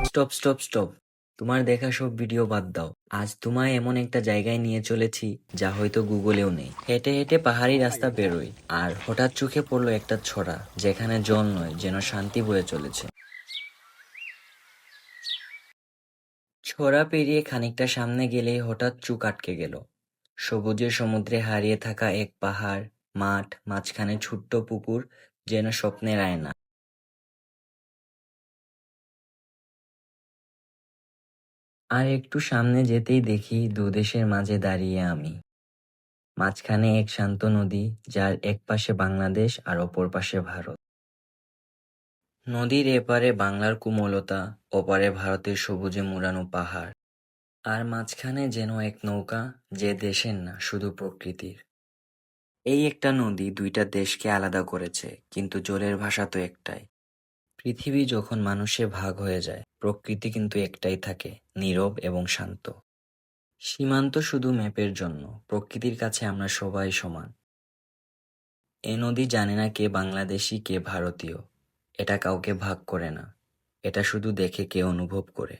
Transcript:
Stop stop stop, তোমার দেখা সব ভিডিও বাদ দাও। আজ তোমায় এমন একটা জায়গায় নিয়ে চলেছি যা হয়তো গুগলেও নেই। হেঁটে হেঁটে পাহাড়ি রাস্তা বেরোই, আর হঠাৎ চোখে পড়লো একটা ছড়া, যেখানে জল নয়, যেন শান্তি বয়ে চলেছে। ছড়া পেরিয়ে খানিকটা সামনে গেলেই হঠাৎ চোখ আটকে গেল। সবুজের সমুদ্রে হারিয়ে থাকা এক পাহাড়, মাঠ, মাঝখানে ছোট্ট পুকুর, যেন স্বপ্নের আয়না। আর একটু সামনে যেতেই দেখি দুদেশের মাঝে দাঁড়িয়ে আমি। মাঝখানে এক শান্ত নদী, যার এক পাশে বাংলাদেশ আর অপর পাশে ভারত। নদীর এপারে বাংলার কোমলতা, ওপারে ভারতের সবুজে মুড়ানো পাহাড়। আর মাঝখানে যেন এক নৌকা, যে দেশের না, শুধু প্রকৃতির। এই একটা নদী দুইটা দেশকে আলাদা করেছে, কিন্তু জলের ভাষা তো একটাই। পৃথিবী যখন মানুষে ভাগ হয়ে যায়, প্রকৃতি কিন্তু একটাই থাকে, নীরব এবং শান্ত। সীমান্ত শুধু ম্যাপের জন্য, প্রকৃতির কাছে আমরা সবাই সমান। এ নদী জানে না কে বাংলাদেশি কে ভারতীয়। এটা কাউকে ভাগ করে না, এটা শুধু দেখে কে অনুভব করে।